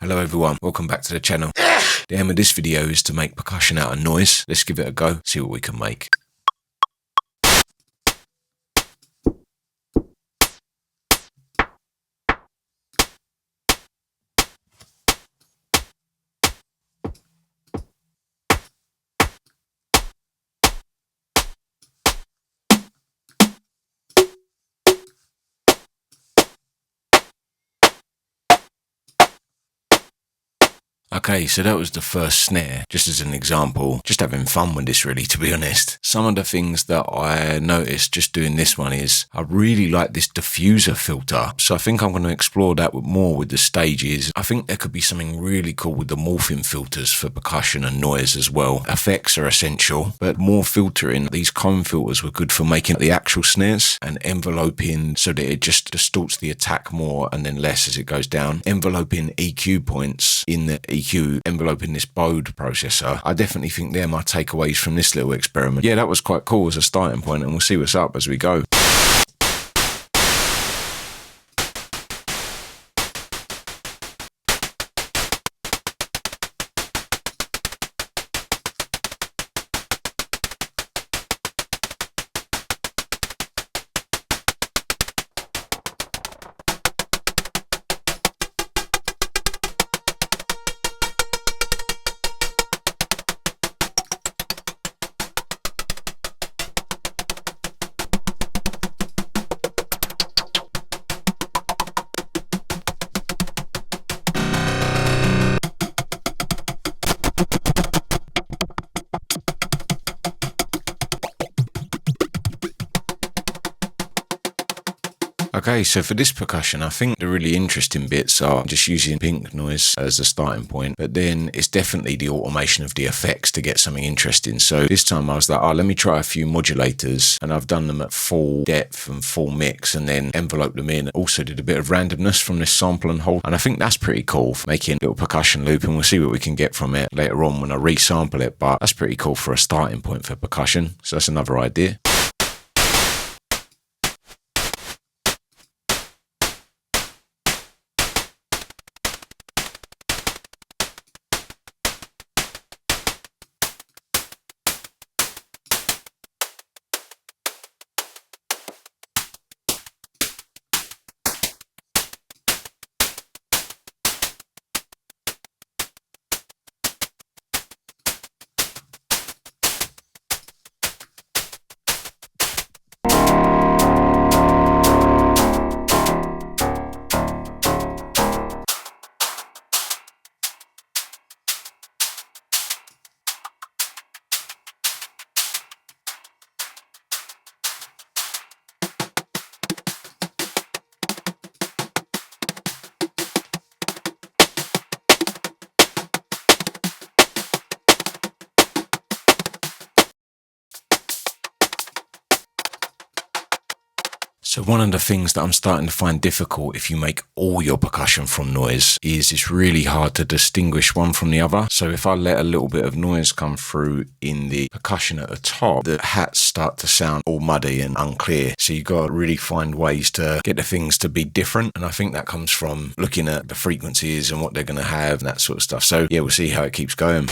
Hello everyone, welcome back to the channel. The aim of this video is to make percussion out of noise. Let's give it a go, see what we can make. Okay, so that was the first snare, just as an example, just having fun with this really, to be honest. Some of the things that I noticed just doing this one is, I really like this diffuser filter, so I think I'm going to explore that more with the stages. I think there could be something really cool with the morphing filters for percussion and noise as well. Effects are essential, but more filtering, these cone filters were good for making the actual snares and enveloping so that it just distorts the attack more and then less as it goes down. Enveloping EQ points in the EQ enveloping this Bode processor. I definitely think they're my takeaways from this little experiment. Yeah, that was quite cool as a starting point, and we'll see what's up as we go. Okay, so for this percussion, I think the really interesting bits are just using pink noise as a starting point, but then it's definitely the automation of the effects to get something interesting. So this time I was like, let me try a few modulators, and I've done them at full depth and full mix and then enveloped them in. Also did a bit of randomness from this sample and hold, and I think that's pretty cool for making a little percussion loop, and we'll see what we can get from it later on when I resample it, but that's pretty cool for a starting point for percussion. So that's another idea. So one of the things that I'm starting to find difficult if you make all your percussion from noise is it's really hard to distinguish one from the other. So if I let a little bit of noise come through in the percussion at the top, the hats start to sound all muddy and unclear. So you've got to really find ways to get the things to be different. And I think that comes from looking at the frequencies and what they're going to have and that sort of stuff. So yeah, we'll see how it keeps going.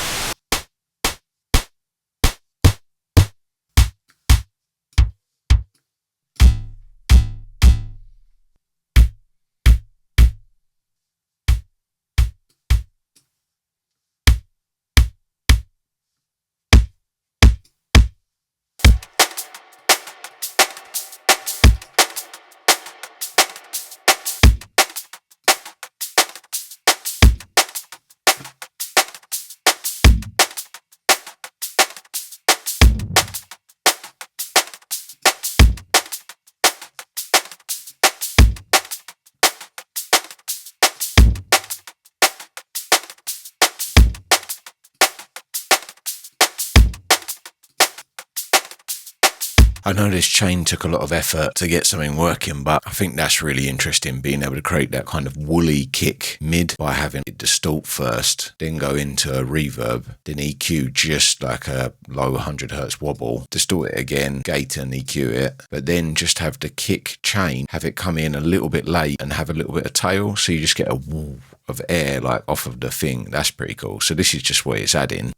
I know this chain took a lot of effort to get something working, but I think that's really interesting, being able to create that kind of woolly kick mid by having it distort first, then go into a reverb, then EQ just like a low 100 hertz wobble, distort it again, gate and EQ it, but then just have the kick chain, have it come in a little bit late and have a little bit of tail, so you just get a woo of air like off of the thing. That's pretty cool. So this is just what it's adding.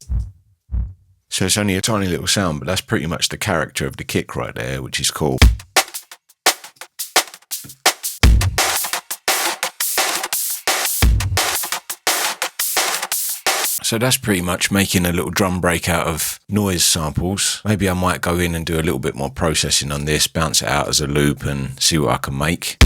So it's only a tiny little sound, but that's pretty much the character of the kick right there, which is cool. So that's pretty much making a little drum break out of noise samples. Maybe I might go in and do a little bit more processing on this, bounce it out as a loop and see what I can make.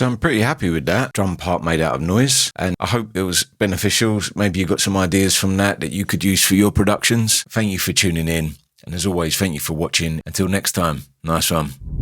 So I'm pretty happy with that drum part made out of noise, and I hope it was beneficial. Maybe you got some ideas from that you could use for your productions. Thank you for tuning in, and as always, thank you for watching. Until next time, nice one.